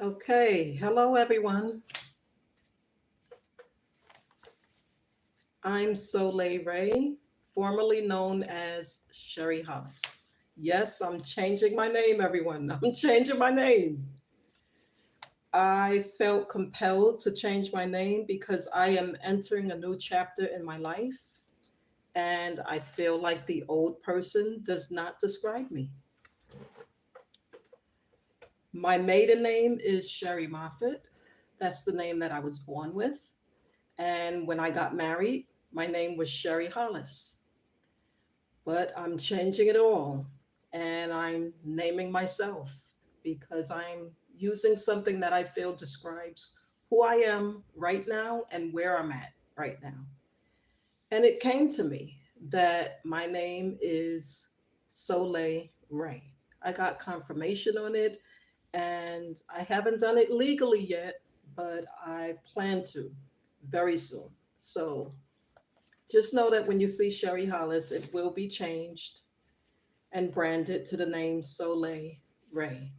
Okay, hello everyone. I'm Soleye Raye, formerly known as Sherie Hollis. Yes, I'm changing my name, everyone. I'm changing my name. I felt compelled to change my name because I am entering a new chapter in my life, and I feel like the old person does not describe me. My maiden name is Sherie Moffett. That's the name that I was born with. And when I got married, my name was Sherie Hollis. But I'm changing it all and I'm naming myself because I'm using something that I feel describes who I am right now and where I'm at right now. And it came to me that my name is Soleye Raye. I got confirmation on it and I haven't done it legally yet, but I plan to very soon. So just know that when you see Sherie Hollis, it will be changed and branded to the name Soleye Raye.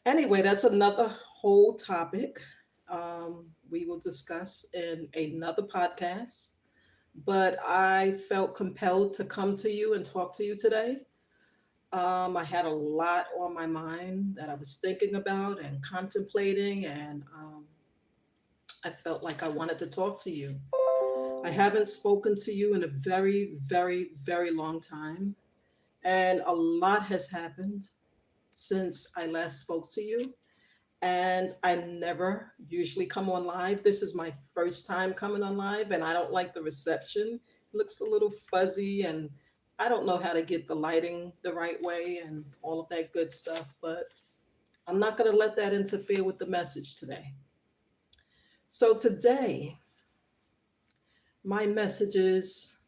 Anyway, that's another whole topic we will discuss in another podcast. But I felt compelled to come to you and talk to you today. I had a lot on my mind that I was thinking about and contemplating, and I felt like I wanted to talk to you. I haven't spoken to you in a very, very, very long time, and a lot has happened since I last spoke to you. And I never usually come on live. This is my first time coming on live, and I don't like the reception. It looks a little fuzzy, and I don't know how to get the lighting the right way and all of that good stuff. But I'm not going to let that interfere with the message today. So, today, my message is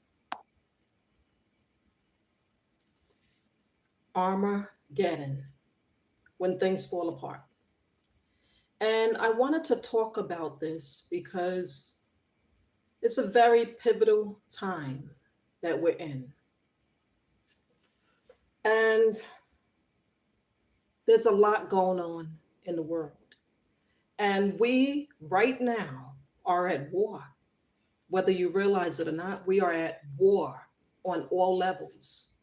Armageddon, when things fall apart. And I wanted to talk about this because it's a very pivotal time that we're in. And there's a lot going on in the world. And we, right now, are at war. Whether you realize it or not, we are at war on all levels: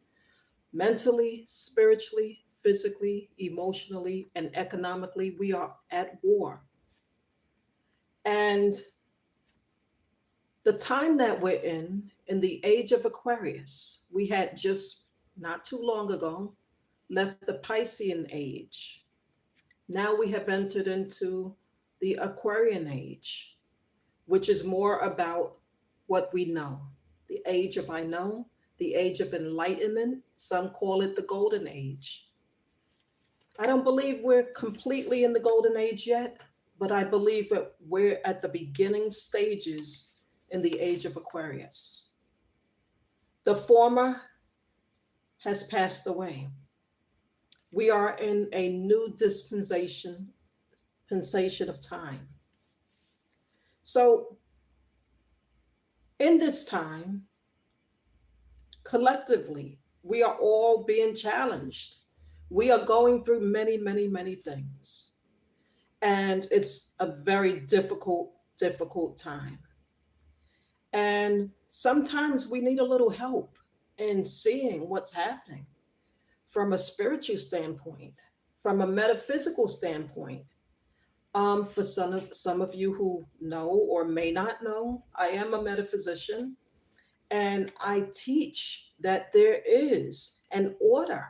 mentally, spiritually, physically, emotionally, and economically. We are at war. And the time that we're in the age of Aquarius, we had just not too long ago left the Piscean age. Now we have entered into the Aquarian age, which is more about what we know. The age of I know, the age of enlightenment. Some call it the golden age. I don't believe we're completely in the golden age yet, but I believe that we're at the beginning stages in the age of Aquarius. The former has passed away. We are in a new dispensation of time. So, in this time, collectively, we are all being challenged. We are going through many, many, many things. And it's a very difficult time. And sometimes we need a little help in seeing what's happening from a spiritual standpoint, from a metaphysical standpoint. For some of you who know or may not know, I am a metaphysician and I teach that there is an order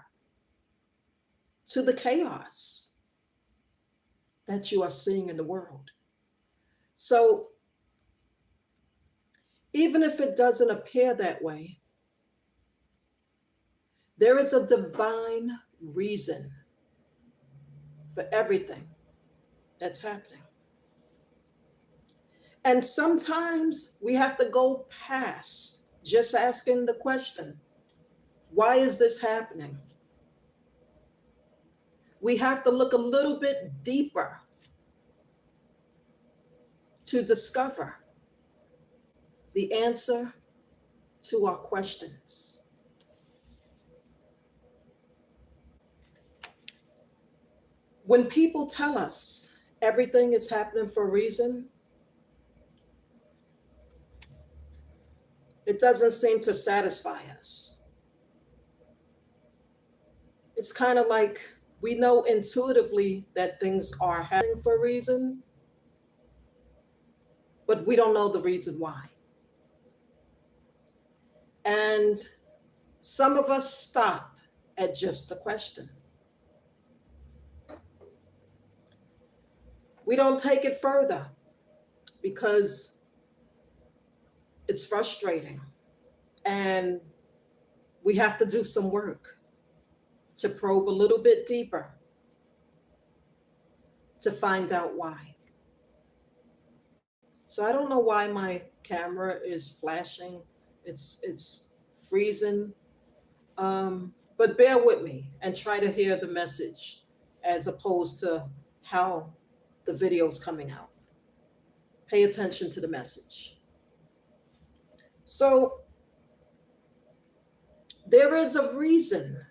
to the chaos that you are seeing in the world. So even if it doesn't appear that way, there is a divine reason for everything that's happening. And sometimes we have to go past just asking the question, why is this happening? We have to look a little bit deeper to discover the answer to our questions. When people tell us everything is happening for a reason, it doesn't seem to satisfy us. It's kind of like we know intuitively that things are happening for a reason, but we don't know the reason why. And some of us stop at just the question. We don't take it further because it's frustrating and we have to do some work to probe a little bit deeper to find out why. So I don't know why my camera is flashing. It's freezing. But bear with me and try to hear the message as opposed to how the video's coming out. Pay attention to the message. So there is a reason,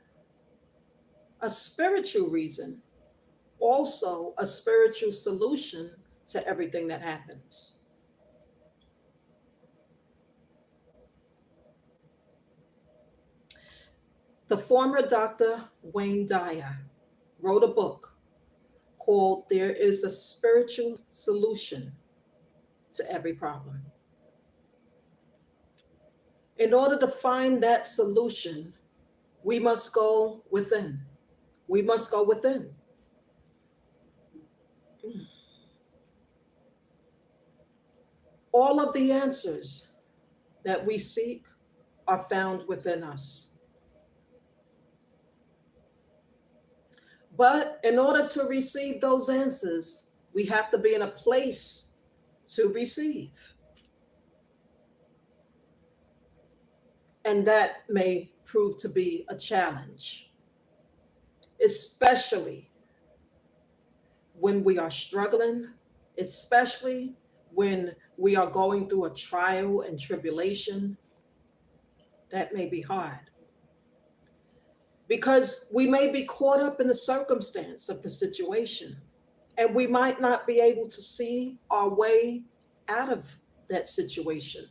a spiritual reason, also a spiritual solution to everything that happens. The former Dr. Wayne Dyer wrote a book called There is a Spiritual Solution to Every Problem. In order to find that solution, we must go within. We must go within. All of the answers that we seek are found within us. But in order to receive those answers, we have to be in a place to receive. And that may prove to be a challenge, especially when we are struggling, especially when we are going through a trial and tribulation. That may be hard because we may be caught up in the circumstance of the situation and we might not be able to see our way out of that situation.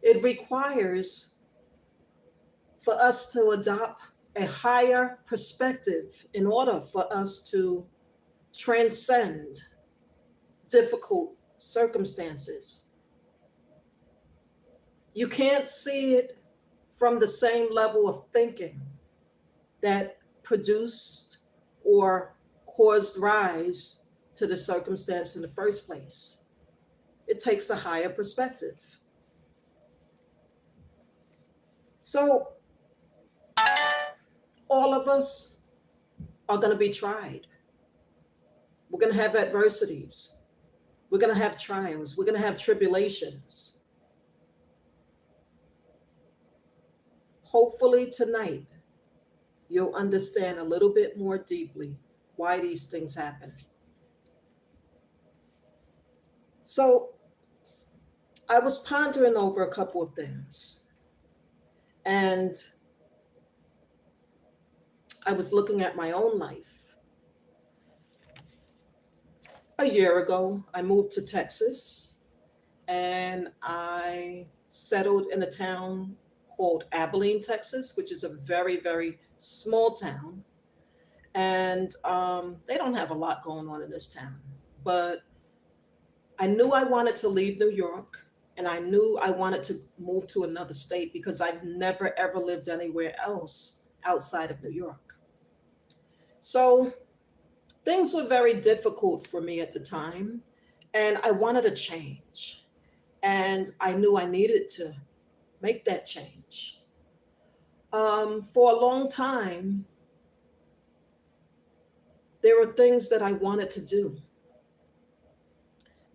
It requires for us to adopt a higher perspective in order for us to transcend difficult circumstances. You can't see it from the same level of thinking that produced or caused rise to the circumstance in the first place. It takes a higher perspective. So all of us are going to be tried. We're going to have adversities. We're going to have trials. We're going to have tribulations. Hopefully tonight, you'll understand a little bit more deeply why these things happen. So I was pondering over a couple of things. And I was looking at my own life. A year ago, I moved to Texas and I settled in a town called Abilene, Texas, which is a very, very small town. And they don't have a lot going on in this town. But I knew I wanted to leave New York and I knew I wanted to move to another state because I've never, ever lived anywhere else outside of New York. So things were very difficult for me at the time and I wanted a change. And I knew I needed to make that change. For a long time, there were things that I wanted to do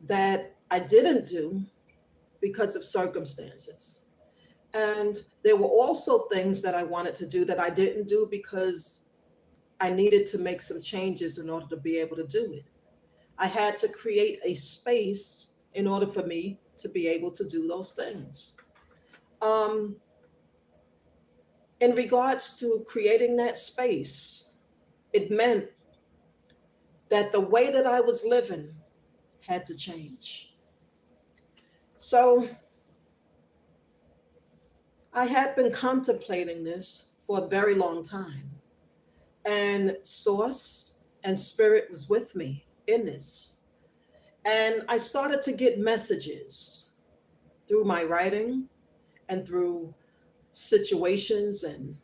that I didn't do because of circumstances. And there were also things that I wanted to do that I didn't do because I needed to make some changes in order to be able to do it. I had to create a space in order for me to be able to do those things. In regards to creating that space, it meant that the way that I was living had to change. So I had been contemplating this for a very long time, and Source and Spirit was with me in this. And I started to get messages through my writing and through situations and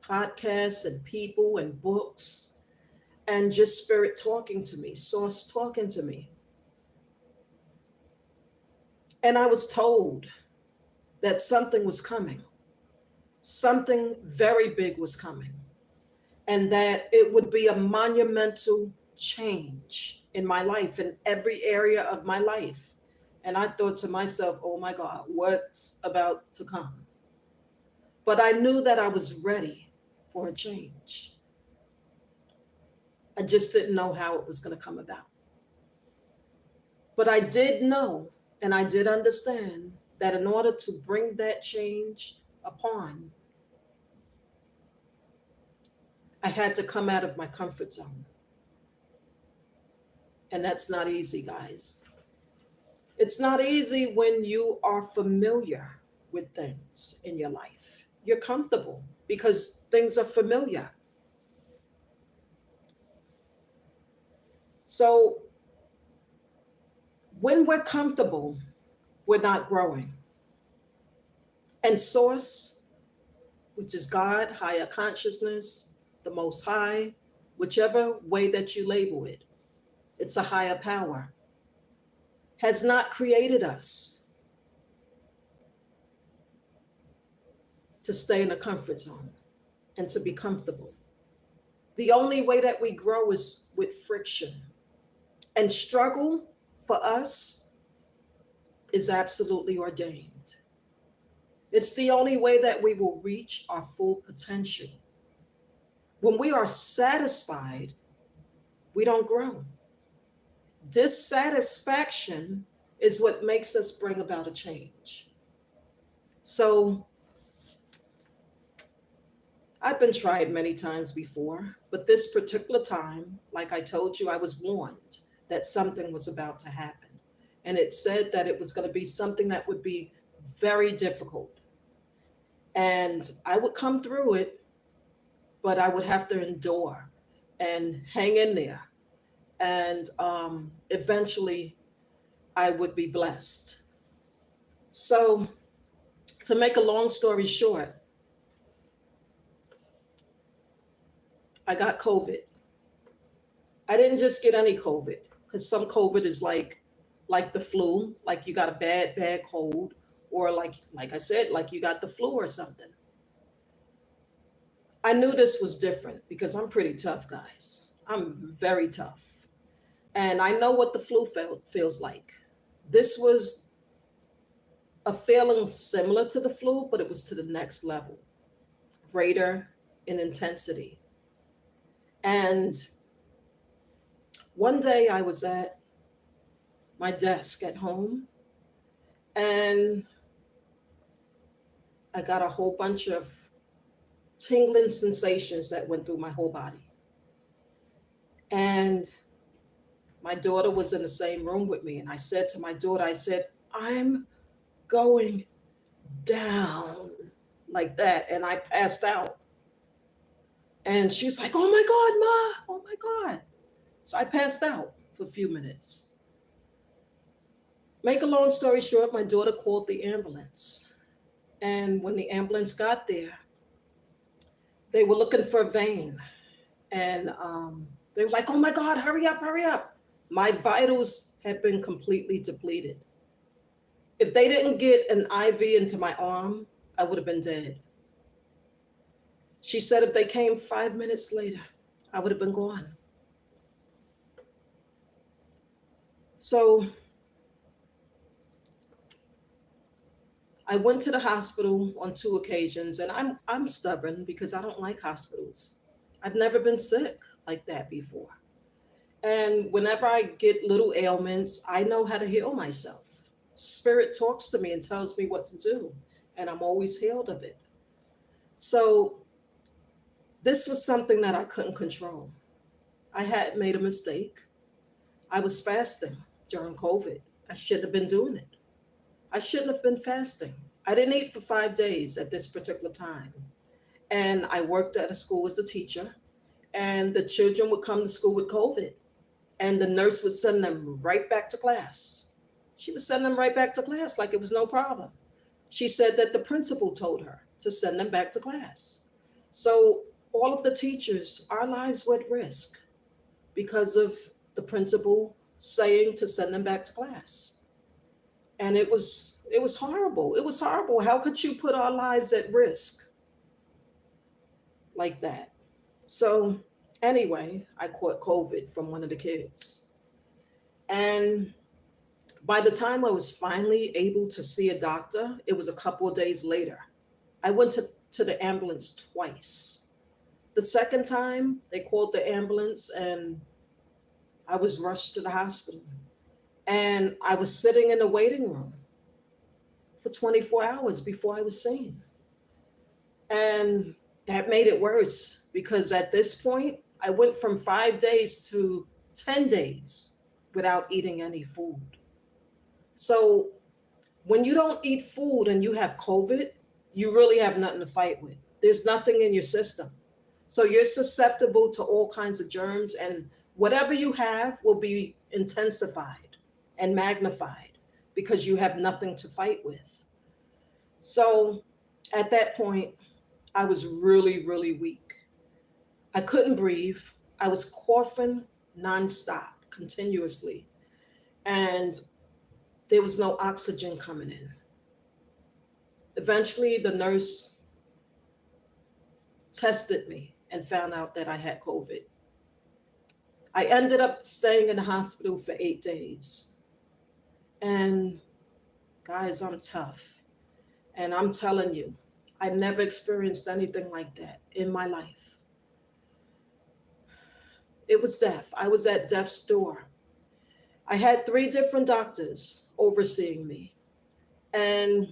podcasts and people and books, and just Spirit talking to me, Source talking to me. And I was told that something was coming, something very big was coming, and that it would be a monumental change in my life, in every area of my life. And I thought to myself, oh my God, what's about to come? But I knew that I was ready for a change. I just didn't know how it was going to come about. But I did know and I did understand that in order to bring that change upon, I had to come out of my comfort zone. And that's not easy, guys. It's not easy when you are familiar with things in your life. You're comfortable because things are familiar. So when we're comfortable, we're not growing. And Source, which is God, higher consciousness, the Most High, whichever way that you label it, it's a higher power, has not created us to stay in a comfort zone and to be comfortable. The only way that we grow is with friction. And struggle for us is absolutely ordained. It's the only way that we will reach our full potential. When we are satisfied, we don't grow. Dissatisfaction is what makes us bring about a change. So I've been tried many times before, but this particular time, like I told you, I was warned that something was about to happen. And it said that it was going to be something that would be very difficult. And I would come through it, but I would have to endure and hang in there. And eventually I would be blessed. So, to make a long story short, I got COVID. I didn't just get any COVID, because some COVID is like the flu, like you got a bad cold, or like I said, like you got the flu or something. I knew this was different because I'm pretty tough, guys. I'm very tough. And I know what the flu feels like. This was a feeling similar to the flu, but it was to the next level, greater in intensity. And one day I was at my desk at home and I got a whole bunch of tingling sensations that went through my whole body. And my daughter was in the same room with me. And I said to my daughter, I said, I'm going down like that. And I passed out. And she was like, oh my God, Ma, oh my God. So I passed out for a few minutes. Make a long story short, my daughter called the ambulance. And when the ambulance got there, they were looking for a vein. And they were like, oh my God, hurry up, hurry up. My vitals had been completely depleted. If they didn't get an IV into my arm, I would have been dead. She said if they came 5 minutes later, I would have been gone. So I went to the hospital on 2 occasions, and I'm stubborn because I don't like hospitals. I've never been sick like that before. And whenever I get little ailments, I know how to heal myself. Spirit talks to me and tells me what to do, and I'm always healed of it. So this was something that I couldn't control. I had made a mistake. I was fasting during COVID. I shouldn't have been doing it. I shouldn't have been fasting. I didn't eat for 5 days at this particular time. And I worked at a school as a teacher, and the children would come to school with COVID, and the nurse would send them right back to class. She would send them right back to class like it was no problem. She said that the principal told her to send them back to class. So, all of the teachers, our lives were at risk because of the principal saying to send them back to class. And it was horrible. It was horrible. How could you put our lives at risk like that? So, anyway, I caught COVID from one of the kids. And by the time I was finally able to see a doctor, it was a couple of days later. I went to the ambulance twice. The second time, they called the ambulance and I was rushed to the hospital. And I was sitting in the waiting room for 24 hours before I was seen. And that made it worse because at this point, I went from 5 days to 10 days without eating any food. So when you don't eat food and you have COVID, you really have nothing to fight with. There's nothing in your system. So you're susceptible to all kinds of germs, and whatever you have will be intensified and magnified because you have nothing to fight with. So at that point, I was really, really weak. I couldn't breathe. I was coughing nonstop, continuously, and there was no oxygen coming in. Eventually, the nurse tested me and found out that I had COVID. I ended up staying in the hospital for 8 days. And guys, I'm tough. And I'm telling you, I never experienced anything like that in my life. It was death. I was at death's door. I had 3 different doctors overseeing me, and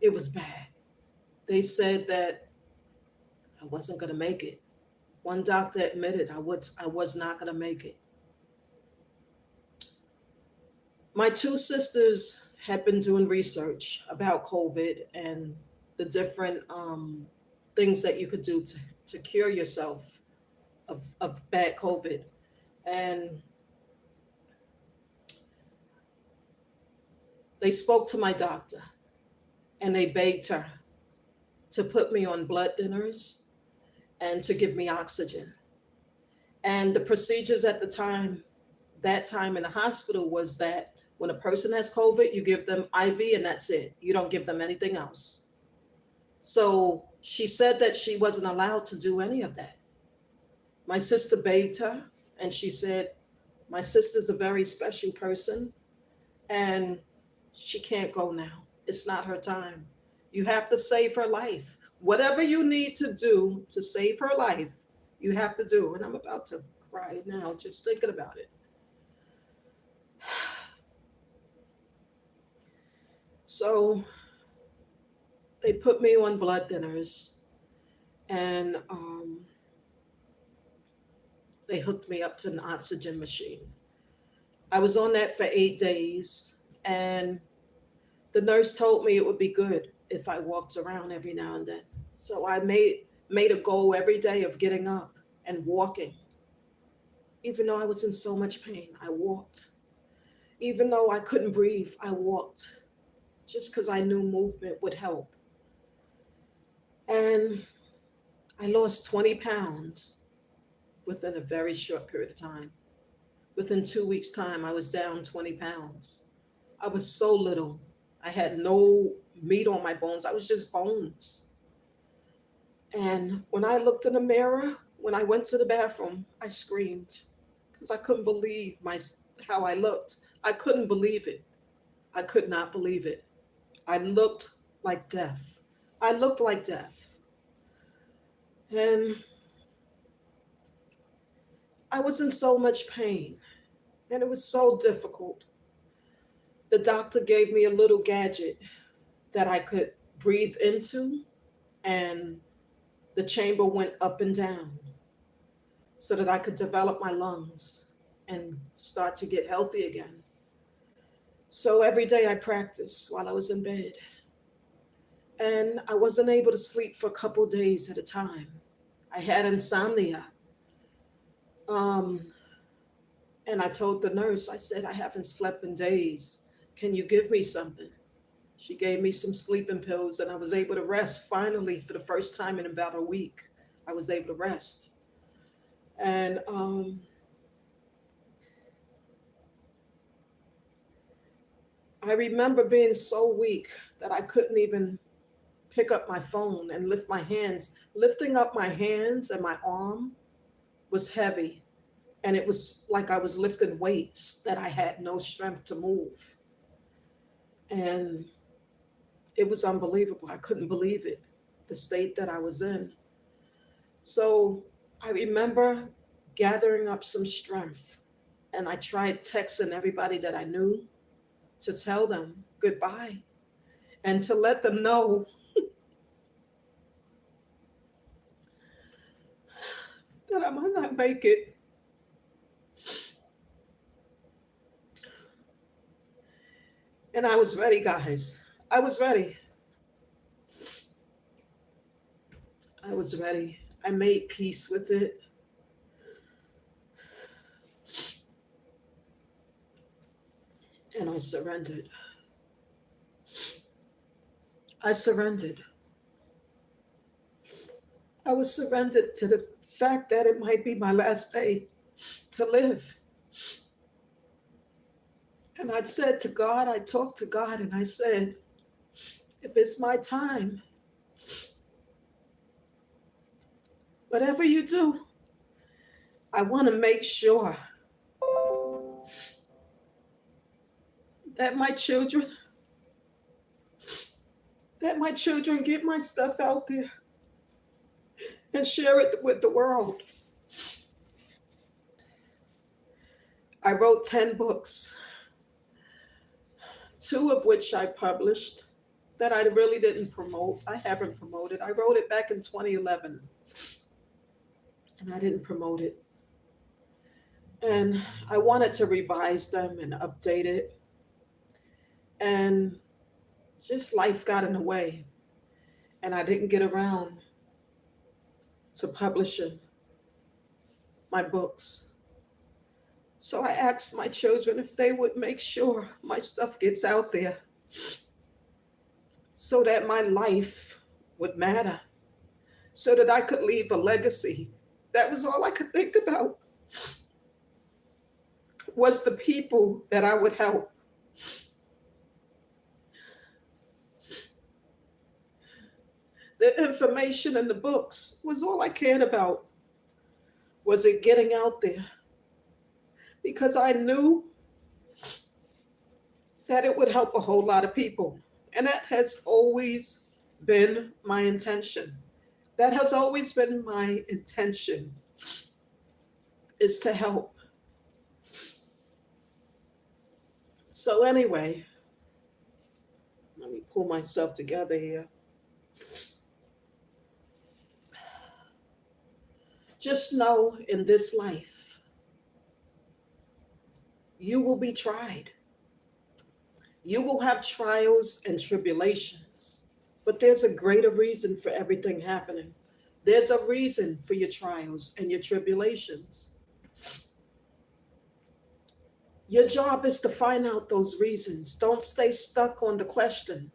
it was bad. They said that I wasn't going to make it. One doctor admitted I was not going to make it. My 2 sisters had been doing research about COVID and the different things that you could do to cure yourself of bad COVID. And they spoke to my doctor and they begged her to put me on blood thinners and to give me oxygen. And the procedures at the time, that time in the hospital, was that when a person has COVID, you give them IV and that's it. You don't give them anything else. So she said that she wasn't allowed to do any of that. My sister begged her and she said, my sister's a very special person and she can't go now. It's not her time. You have to save her life. Whatever you need to do to save her life, you have to do. And I'm about to cry now just thinking about it. So they put me on blood thinners and they hooked me up to an oxygen machine. I was on that for 8 days, and the nurse told me it would be good if I walked around every now and then. So I made a goal every day of getting up and walking. Even though I was in so much pain, I walked. Even though I couldn't breathe, I walked just because I knew movement would help. And I lost 20 pounds within a very short period of time. Within 2 weeks' time, I was down 20 pounds. I was so little. I had no meat on my bones. I was just bones. And when I looked in the mirror, when I went to the bathroom, I screamed because I couldn't believe how I looked. I couldn't believe it. I could not believe it. I looked like death. I looked like death. And I was in so much pain, and it was so difficult. The doctor gave me a little gadget that I could breathe into and the chamber went up and down so that I could develop my lungs and start to get healthy again. So every day I practiced while I was in bed. And I wasn't able to sleep for a couple days at a time. I had insomnia. Um, and I told the nurse, I said, I haven't slept in days. Can you give me something? She gave me some sleeping pills, and I was able to rest finally for the first time in about a week. I was able to rest. And I remember being so weak that I couldn't even pick up my phone and lift my hands. Lifting up my hands and my arm was heavy. And it was like I was lifting weights that I had no strength to move. And it was unbelievable. I couldn't believe it, the state that I was in. So I remember gathering up some strength, and I tried texting everybody that I knew to tell them goodbye and to let them know that I might not make it. And I was ready, guys. I was ready. I was ready. I made peace with it. And I surrendered. I surrendered. I was surrendered to the fact that it might be my last day to live. And I said to God, I talked to God and I said, if it's my time, whatever you do, I want to make sure that my children get my stuff out there and share it with the world. I wrote 10 books, 2 of which I published that I really didn't promote. I haven't promoted. I wrote it back in 2011 and I didn't promote it. And I wanted to revise them and update it. And just life got in the way. And I didn't get around to publishing my books. So I asked my children if they would make sure my stuff gets out there so that my life would matter, so that I could leave a legacy. That was all I could think about, was the people that I would help. The information in the books was all I cared about. Was it getting out there? Because I knew that it would help a whole lot of people. And that has always been my intention. That has always been my intention, is to help. So anyway, let me pull myself together here. Just know in this life, you will be tried. You will have trials and tribulations, but there's a greater reason for everything happening. There's a reason for your trials and your tribulations. Your job is to find out those reasons. Don't stay stuck on the question.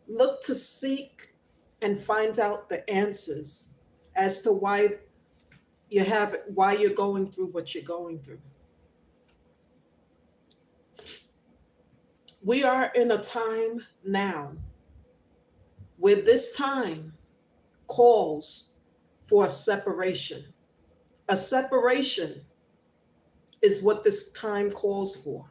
Look to seek and find out the answers as to why you're going through what you're going through. We are in a time now where this time calls for a separation. A separation is what this time calls for.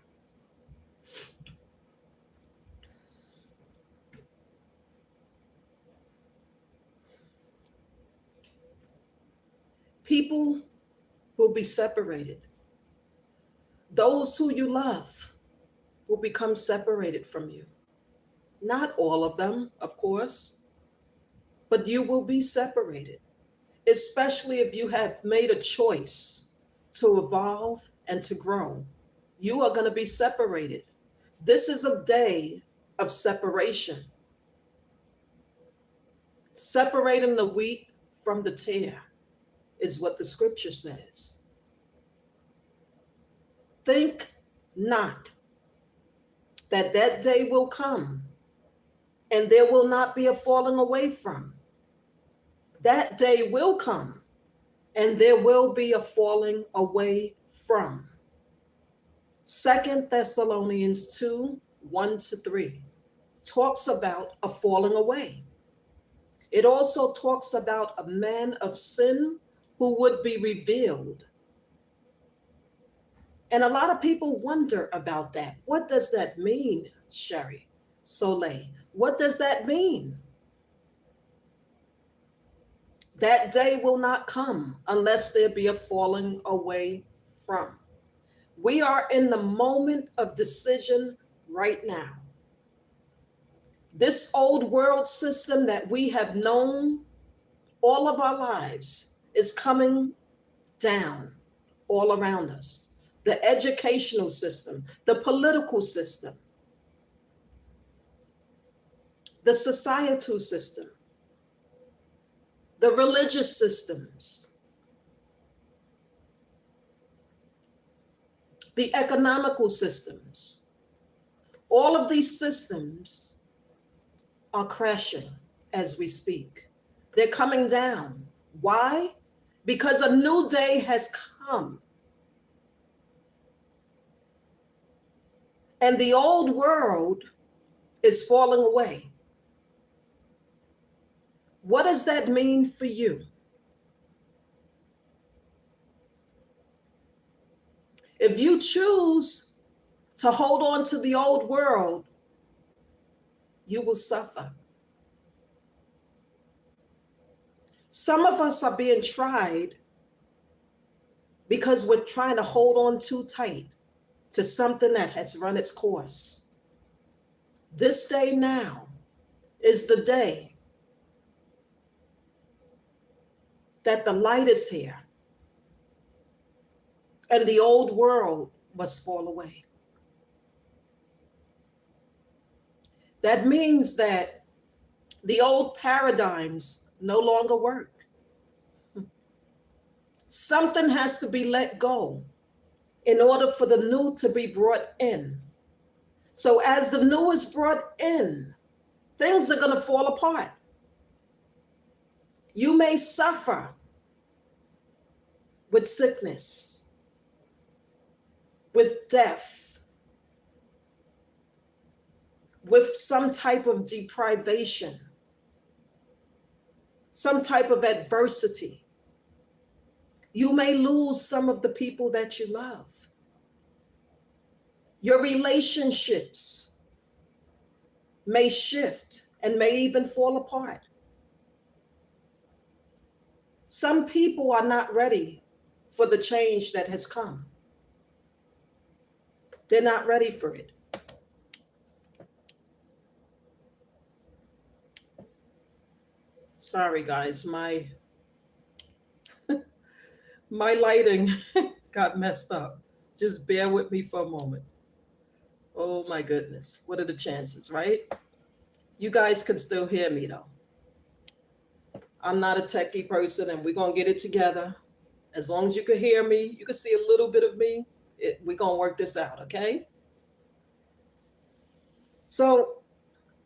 People will be separated. Those who you love will become separated from you. Not all of them, of course. but you will be separated, especially if you have made a choice to evolve and to grow. You are going to be separated. This is a day of separation, separating the wheat from the tare is what the scripture says. Think not that that day will come and there will not be a falling away from. That day will come and there will be a falling away from. 2 Thessalonians 2, 1-3 talks about a falling away. It also talks about a man of sin who would be revealed. And a lot of people wonder about that. What does that mean, Sherie, Soleye? What does that mean? That day will not come unless there be a falling away from. We are in the moment of decision right now. This old world system that we have known all of our lives is coming down all around us. The educational system, the political system, the societal system, the religious systems, the economical systems. All of these systems are crashing as we speak. They're coming down. Why? Because a new day has come. And the old world is falling away. What does that mean for you? If you choose to hold on to the old world, you will suffer. Some of us are being tried because we're trying to hold on too tight to something that has run its course. This day now is the day that the light is here and the old world must fall away. That means that the old paradigms no longer work. Something has to be let go in order for the new to be brought in. So as the new is brought in, things are going to fall apart. You may suffer with sickness, with death, with some type of deprivation, some type of adversity. You may lose some of the people that you love. Your relationships may shift and may even fall apart. Some people are not ready for the change that has come. They're not ready for it. Sorry, guys, my lighting got messed up. Just bear with me for a moment. Oh my goodness. What are the chances, right? You guys can still hear me though. I'm not a techie person and we're going to get it together. As long as you can hear me, you can see a little bit of me, we're going to work this out, okay? So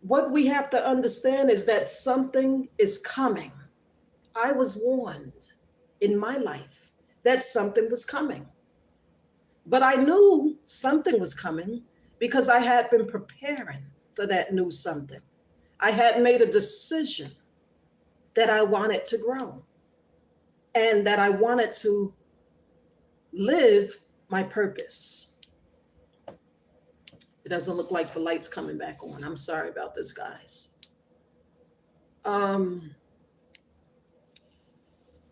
what we have to understand is that something is coming. I was warned in my life that something was coming. But I knew something was coming because I had been preparing for that new something. I had made a decision that I wanted to grow and that I wanted to live my purpose. It doesn't look like the light's coming back on. I'm sorry about this, guys.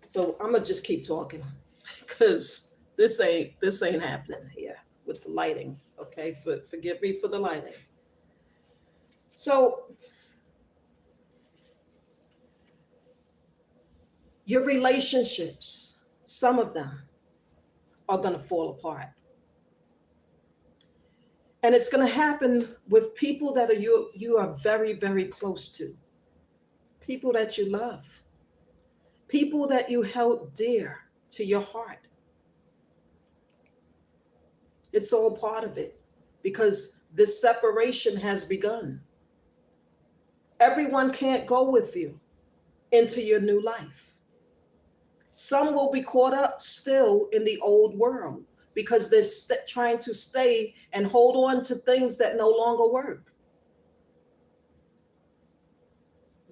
So I'm gonna just keep talking because this ain't happening here with the lighting. Okay, forgive me for the lighting. So Your relationships, some of them are going to fall apart. And it's going to happen with people that you are very, very close to, people that you love, people that you held dear to your heart. It's all part of it because this separation has begun. Everyone can't go with you into your new life. Some will be caught up still in the old world because they're trying to stay and hold on to things that no longer work.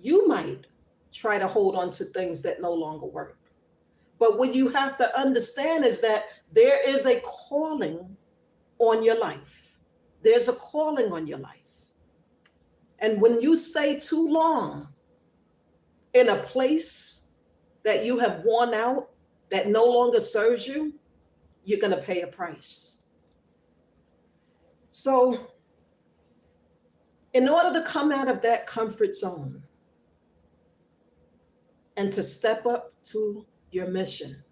You might try to hold on to things that no longer work. But what you have to understand is that there is a calling on your life. There's a calling on your life. And when you stay too long in a place that you have worn out, that no longer serves you, you're going to pay a price. So, in order to come out of that comfort zone and to step up to your mission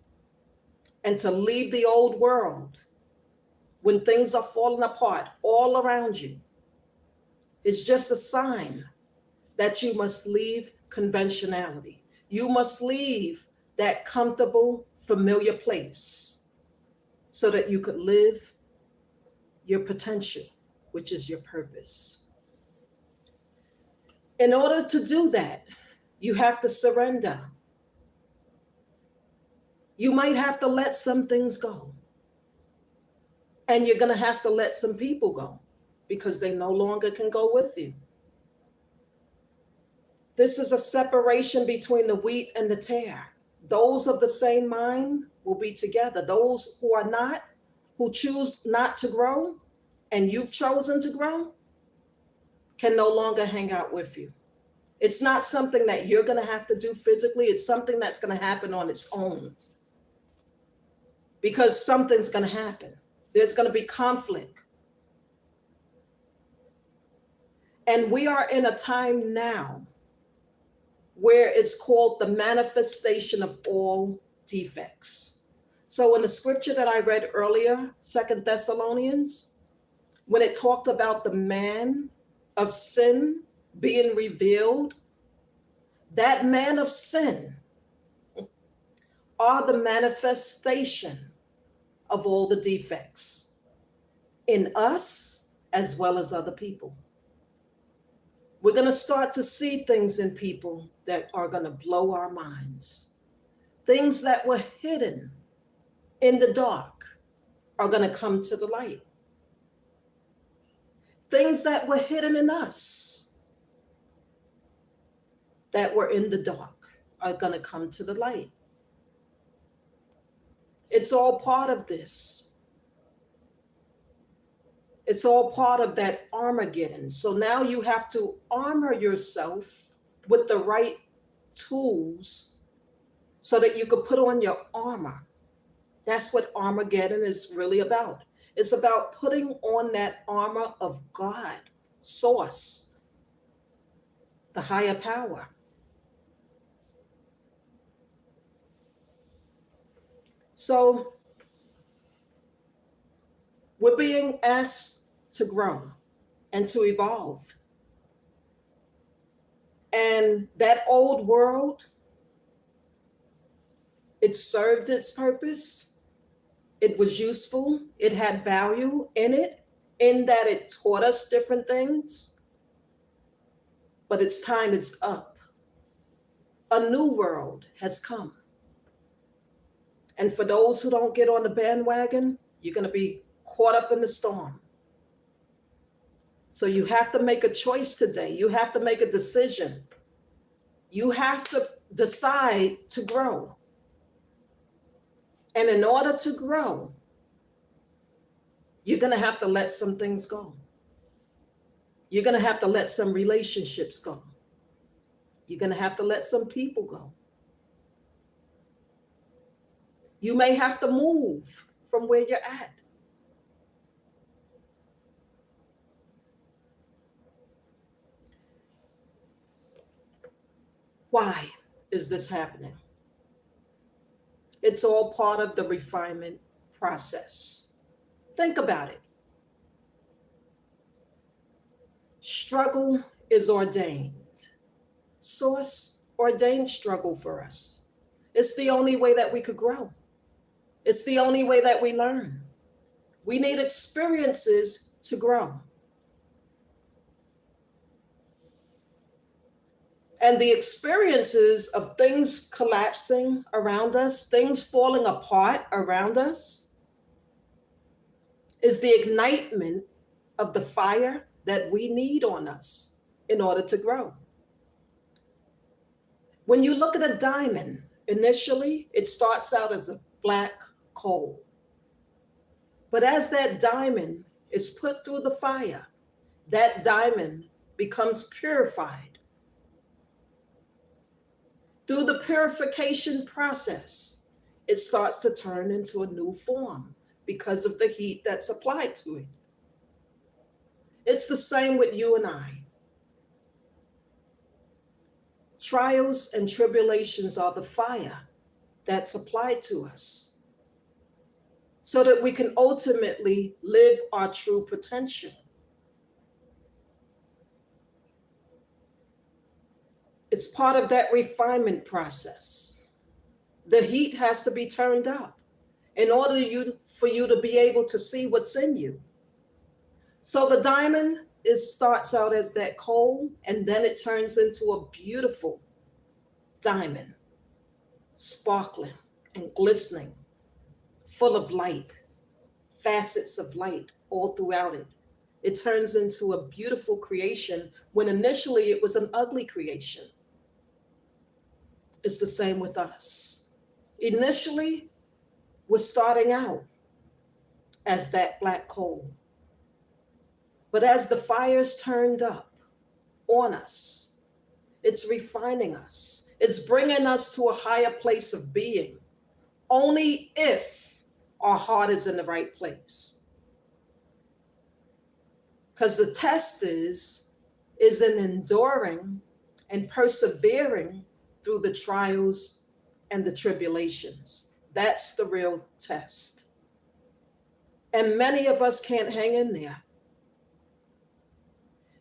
and to leave the old world when things are falling apart all around you, it's just a sign that you must leave conventionality. You must leave that comfortable, familiar place so that you could live your potential, which is your purpose. In order to do that, you have to surrender. You might have to let some things go. And you're going to have to let some people go because they no longer can go with you. This is a separation between the wheat and the tare. Those of the same mind will be together. Those who are not, who choose not to grow, and you've chosen to grow, can no longer hang out with you. It's not something that you're going to have to do physically. It's something that's going to happen on its own. Because something's going to happen. There's going to be conflict. And we are in a time now where it's called the manifestation of all defects. So in the scripture that I read earlier, 2 Thessalonians, when it talked about the man of sin being revealed, that man of sin are the manifestation of all the defects in us as well as other people. We're going to start to see things in people that are going to blow our minds. Things that were hidden in the dark are going to come to the light. Things that were hidden in us that were in the dark are going to come to the light. It's all part of this. It's all part of that Armageddon. So now you have to armor yourself with the right tools so that you could put on your armor. That's what Armageddon is really about. It's about putting on that armor of God, source, the higher power. So we're being asked to grow and to evolve. And that old world, it served its purpose. It was useful. It had value in it, in that it taught us different things. But its time is up. A new world has come. And for those who don't get on the bandwagon, you're going to be caught up in the storm. So you have to make a choice today. You have to make a decision. You have to decide to grow. And in order to grow, you're going to have to let some things go. You're going to have to let some relationships go. You're going to have to let some people go. You may have to move from where you're at. Why is this happening? It's all part of the refinement process. Think about it. Struggle is ordained. Source ordained struggle for us. It's the only way that we could grow. It's the only way that we learn. We need experiences to grow. And the experiences of things collapsing around us, things falling apart around us, is the ignitement of the fire that we need on us in order to grow. When you look at a diamond, initially it starts out as a black coal. But as that diamond is put through the fire, that diamond becomes purified. Through the purification process, it starts to turn into a new form because of the heat that's applied to it. It's the same with you and I. Trials and tribulations are the fire that's applied to us so that we can ultimately live our true potential. It's part of that refinement process. The heat has to be turned up in order for you to be able to see what's in you. So the diamond starts out as that coal, and then it turns into a beautiful diamond, sparkling and glistening, full of light, facets of light all throughout it. It turns into a beautiful creation when initially it was an ugly creation. It's the same with us. Initially, we're starting out as that black coal. But as the fire's turned up on us, it's refining us. It's bringing us to a higher place of being, only if our heart is in the right place. Because the test is in enduring and persevering through the trials and the tribulations. That's the real test. And many of us can't hang in there.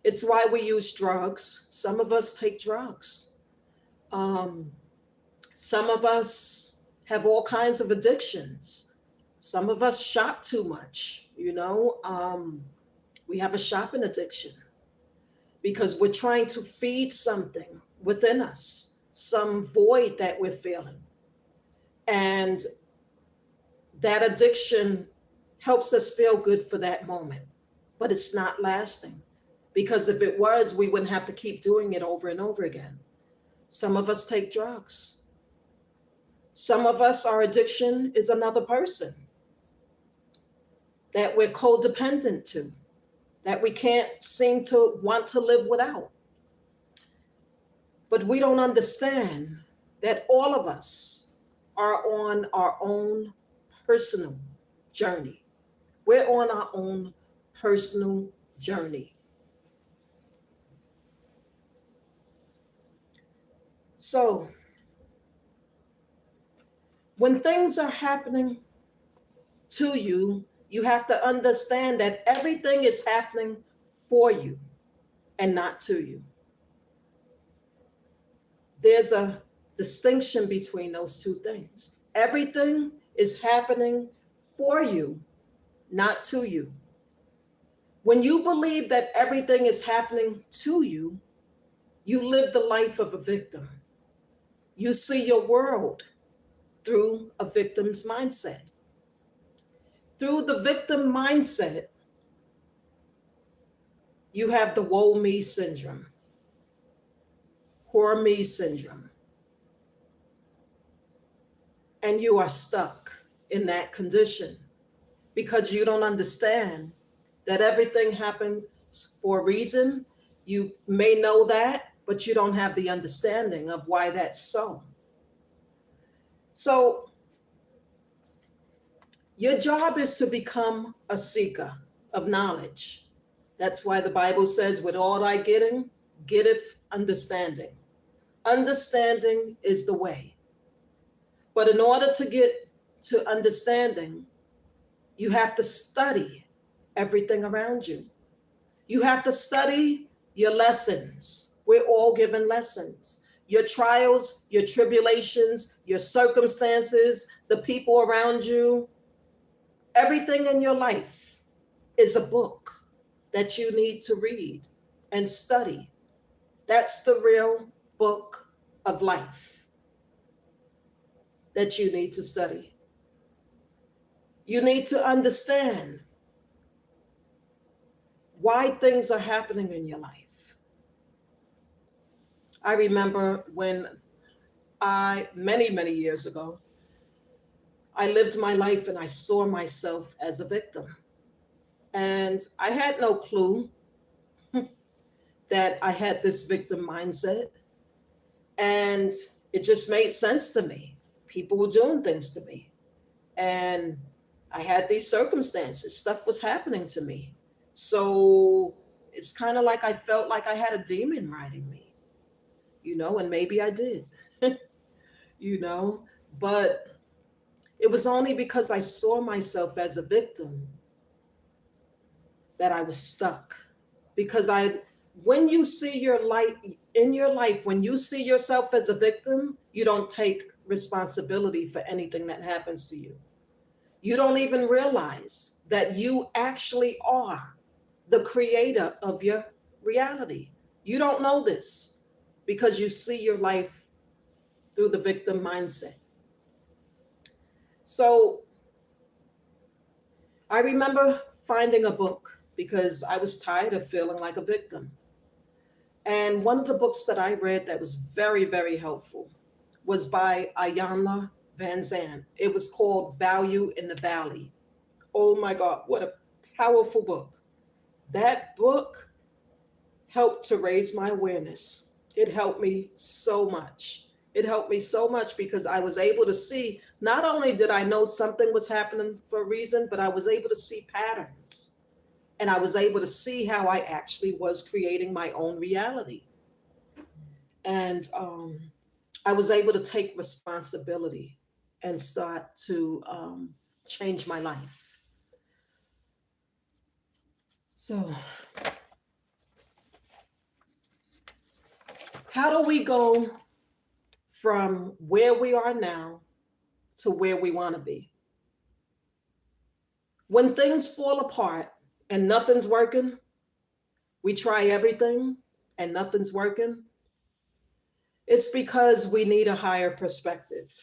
It's why we use drugs. Some of us take drugs. Some of us have all kinds of addictions. Some of us shop too much, we have a shopping addiction because we're trying to feed something within us, some void that we're feeling. And that addiction helps us feel good for that moment, but it's not lasting. Because if it was, we wouldn't have to keep doing it over and over again. Some of us take drugs. Some of us, our addiction is another person that we're codependent to, that we can't seem to want to live without. But we don't understand that all of us are on our own personal journey. We're on our own personal journey. So, when things are happening to you, you have to understand that everything is happening for you and not to you. There's a distinction between those two things. Everything is happening for you, not to you. When you believe that everything is happening to you, you live the life of a victim. You see your world through a victim's mindset. Through the victim mindset, you have the woe me syndrome, poor me syndrome. And you are stuck in that condition because you don't understand that everything happens for a reason. You may know that, but you don't have the understanding of why that's so. So your job is to become a seeker of knowledge. That's why the Bible says, with all thy getting, getteth understanding. Understanding is the way. But in order to get to understanding, you have to study everything around you. You have to study your lessons. We're all given lessons. Your trials, your tribulations, your circumstances, the people around you, everything in your life is a book that you need to read and study. That's the real book of life that you need to study. You need to understand why things are happening in your life. I remember when many years ago, I lived my life and I saw myself as a victim. And I had no clue that I had this victim mindset. And it just made sense to me. People were doing things to me. And I had these circumstances, stuff was happening to me. So it's kind of like I felt like I had a demon riding me, and maybe I did, you know, but it was only because I saw myself as a victim that I was stuck. Because when you see your light in your life, when you see yourself as a victim, you don't take responsibility for anything that happens to you. You don't even realize that you actually are the creator of your reality. You don't know this because you see your life through the victim mindset. So I remember finding a book because I was tired of feeling like a victim. And one of the books that I read that was very, very helpful was by Ayanna Van Zandt. It was called Value in the Valley. Oh my God, what a powerful book. That book helped to raise my awareness. It helped me so much. It helped me so much because I was able to see, not only did I know something was happening for a reason, but I was able to see patterns. And I was able to see how I actually was creating my own reality. And I was able to take responsibility and start to change my life. So, how do we go from where we are now to where we want to be? When things fall apart and nothing's working, we try everything and nothing's working. It's because we need a higher perspective.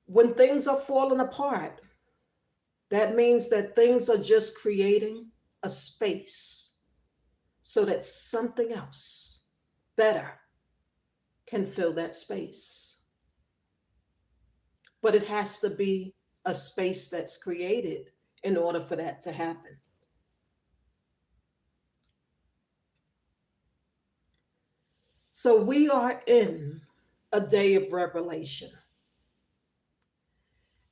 When things are falling apart, that means that things are just creating a space so that something else better can fill that space. But it has to be a space that's created in order for that to happen. So we are in a day of revelation.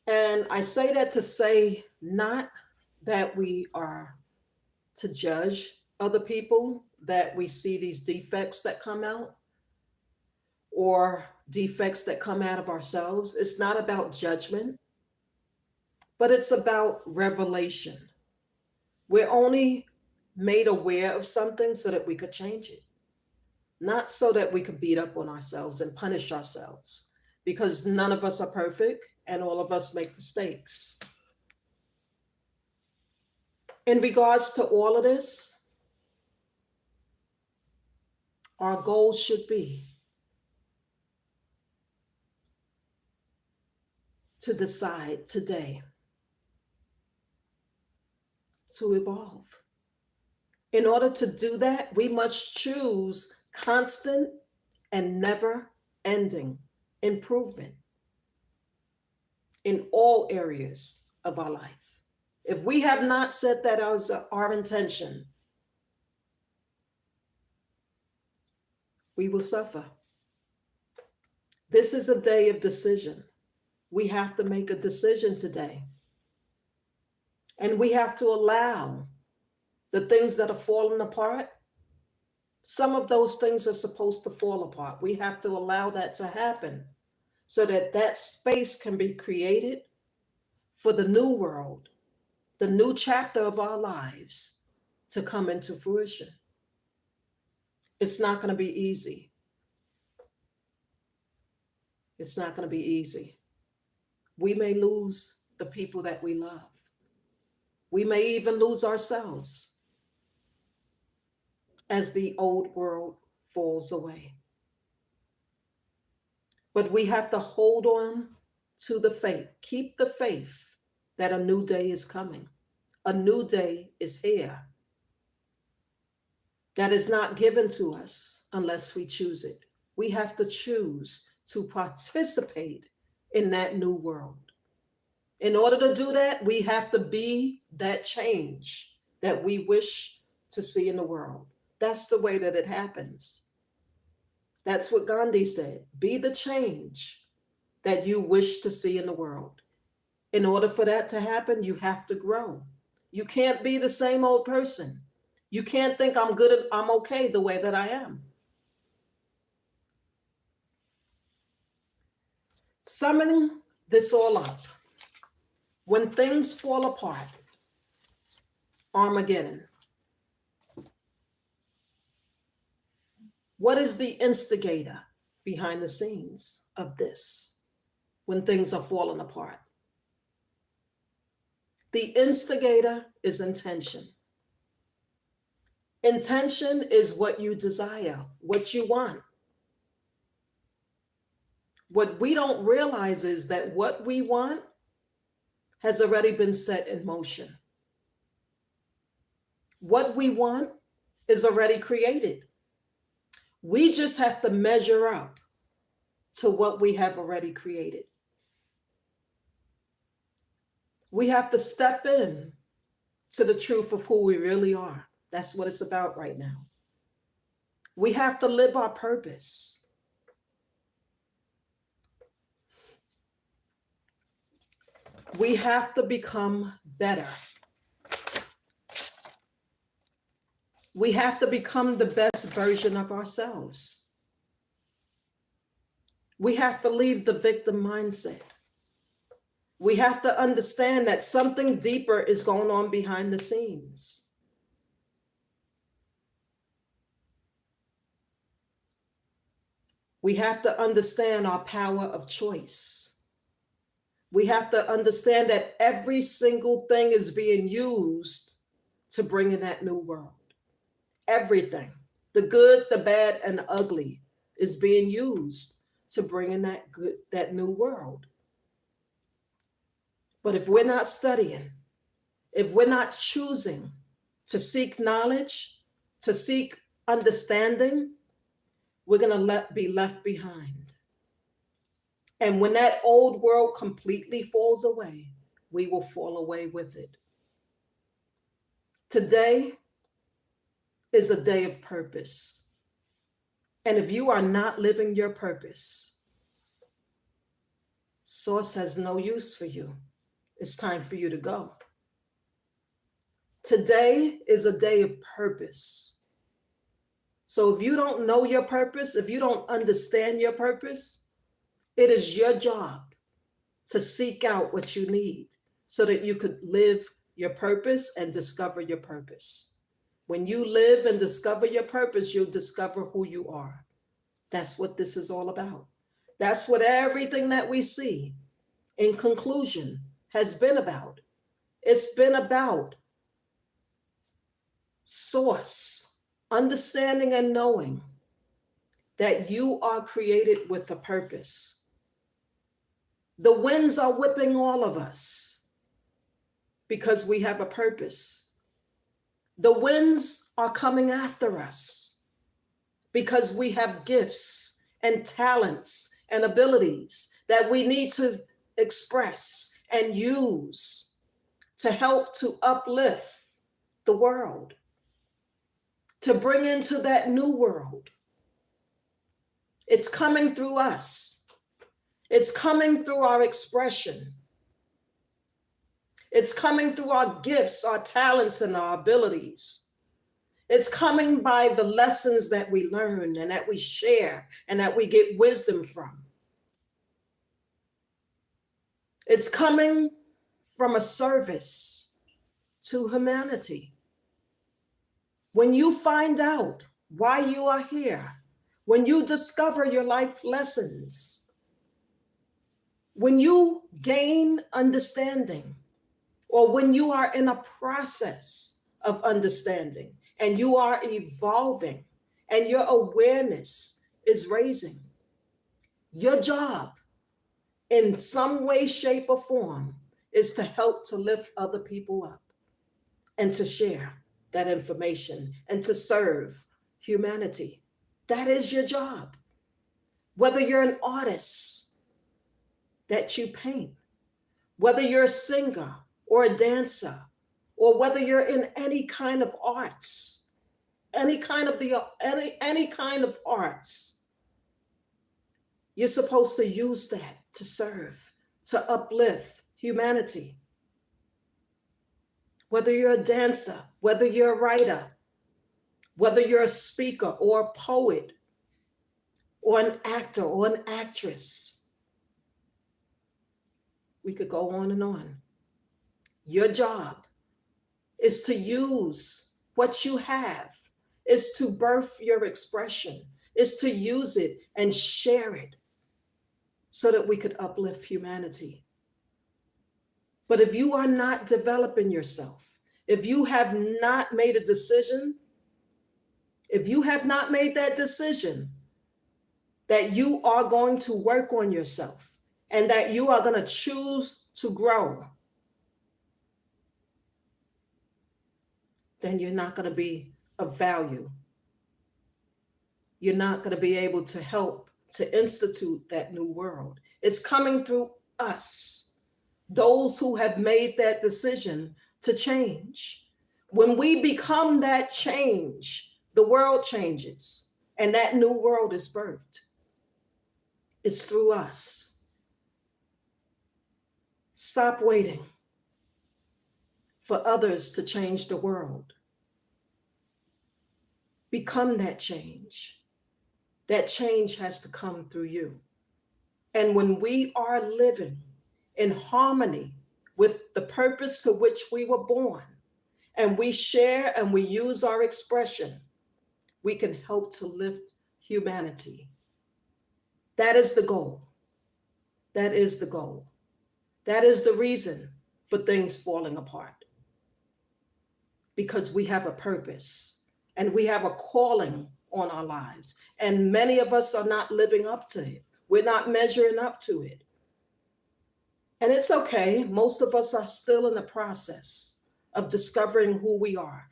And I say that to say not that we are to judge other people, that we see these defects that come out or defects that come out of ourselves. It's not about judgment, but it's about revelation. We're only made aware of something so that we could change it, not so that we could beat up on ourselves and punish ourselves, because none of us are perfect and all of us make mistakes. In regards to all of this, our goal should be to decide today to evolve. In order to do that, we must choose constant and never ending improvement in all areas of our life. If we have not set that as our intention, we will suffer. This is a day of decision. We have to make a decision today. And we have to allow the things that are falling apart Some of those things are supposed to fall apart. We have to allow that to happen so that that space can be created for the new world, the new chapter of our lives to come into fruition. It's not going to be easy. It's not going to be easy. We may lose the people that we love. We may even lose ourselves as the old world falls away. But we have to hold on to the faith. Keep the faith that a new day is coming. A new day is here. That is not given to us unless we choose it. We have to choose to participate in that new world. In order to do that, we have to be that change that we wish to see in the world. That's the way that it happens. That's what Gandhi said. Be the change that you wish to see in the world. In order for that to happen, you have to grow. You can't be the same old person. You can't think I'm good, I'm okay the way that I am. Summing this all up, when things fall apart, Armageddon. What is the instigator behind the scenes of this when things are falling apart? The instigator is intention. Intention is what you desire, what you want. What we don't realize is that what we want has already been set in motion. What we want is already created. We just have to measure up to what we have already created. We have to step in to the truth of who we really are. That's what it's about right now. We have to live our purpose. We have to become better. We have to become the best version of ourselves. We have to leave the victim mindset. We have to understand that something deeper is going on behind the scenes. We have to understand our power of choice. We have to understand that every single thing is being used to bring in that new world. Everything, the good, the bad, and the ugly, is being used to bring in that new world. But if we're not studying, if we're not choosing to seek knowledge, to seek understanding, we're going to be left behind. And when that old world completely falls away, we will fall away with it. Today is a day of purpose. And if you are not living your purpose, Source has no use for you. It's time for you to go. Today is a day of purpose. So if you don't know your purpose, if you don't understand your purpose, it is your job to seek out what you need so that you could live your purpose and discover your purpose. When you live and discover your purpose, you'll discover who you are. That's what this is all about. That's what everything that we see, in conclusion, has been about. It's been about Source, understanding and knowing that you are created with a purpose. The winds are whipping all of us because we have a purpose. The winds are coming after us because we have gifts and talents and abilities that we need to express and use to help to uplift the world, to bring into that new world. It's coming through us. It's coming through our expression. It's coming through our gifts, our talents, and our abilities. It's coming by the lessons that we learn and that we share and that we get wisdom from. It's coming from a service to humanity. When you find out why you are here, when you discover your life lessons, when you gain understanding, or when you are in a process of understanding and you are evolving and your awareness is raising, your job in some way, shape, or form is to help to lift other people up and to share that information and to serve humanity. That is your job. Whether you're an artist that you paint, whether you're a singer or a dancer, or whether you're in any kind of arts, any kind of arts, you're supposed to use that to serve, to uplift humanity. Whether you're a dancer, whether you're a writer, whether you're a speaker or a poet or an actor or an actress, we could go on and on. Your job is to use what you have, is to birth your expression, is to use it and share it so that we could uplift humanity. But if you are not developing yourself, if you have not made a decision, if you have not made that decision that you are going to work on yourself and that you are going to choose to grow, then you're not going to be of value. You're not going to be able to help to institute that new world. It's coming through us, those who have made that decision to change. When we become that change, the world changes and that new world is birthed. It's through us. Stop waiting for others to change the world. Become that change. That change has to come through you. And when we are living in harmony with the purpose to which we were born, and we share and we use our expression, we can help to lift humanity. That is the goal. That is the goal. That is the reason for things falling apart. Because we have a purpose and we have a calling on our lives. And many of us are not living up to it. We're not measuring up to it. And it's okay. Most of us are still in the process of discovering who we are,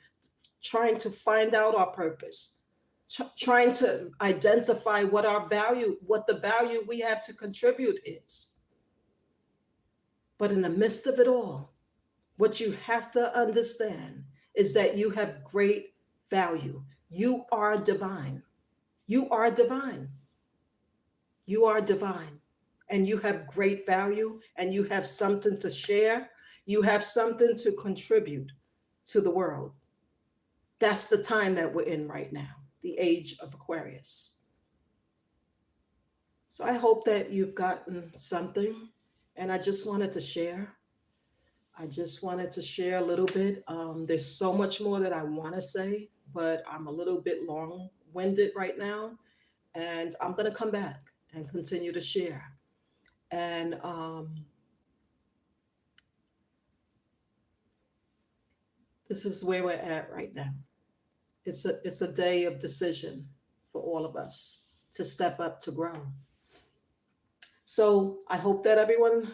trying to find out our purpose, trying to identify what the value we have to contribute is. But in the midst of it all, what you have to understand is that you have great value. You are divine. You are divine. You are divine. And you have great value, and you have something to share. You have something to contribute to the world. That's the time that we're in right now, the age of Aquarius. So I hope that you've gotten something, and I just wanted to share. I just wanted to share a little bit. There's so much more that I want to say, but I'm a little bit long-winded right now, and I'm going to come back and continue to share. And this is where we're at right now. It's a day of decision for all of us to step up to grow. So I hope that everyone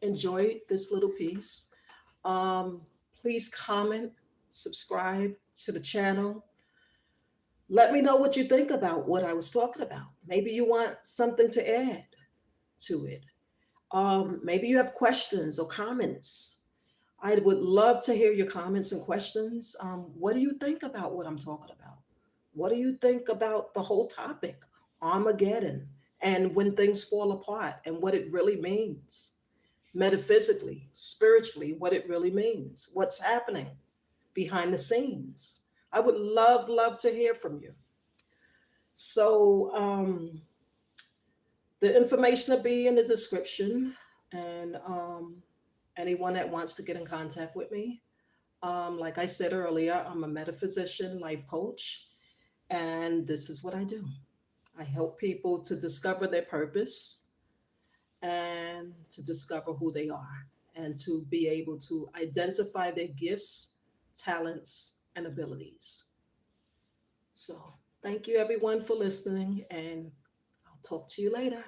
enjoyed this little piece. Please comment, subscribe to the channel. Let me know what you think about what I was talking about. Maybe you want something to add to it. Maybe you have questions or comments. I would love to hear your comments and questions. What do you think about what I'm talking about? What do you think about the whole topic, Armageddon, and when things fall apart and what it really means? Metaphysically, spiritually, what it really means, what's happening. behind the scenes. I would love to hear from you. So, the information will be in the description, and anyone that wants to get in contact with me. Like I said earlier, I'm a metaphysician, life coach, and this is what I do. I help people to discover their purpose and to discover who they are and to be able to identify their gifts, talents, and abilities. So, thank you everyone for listening, and I'll talk to you later.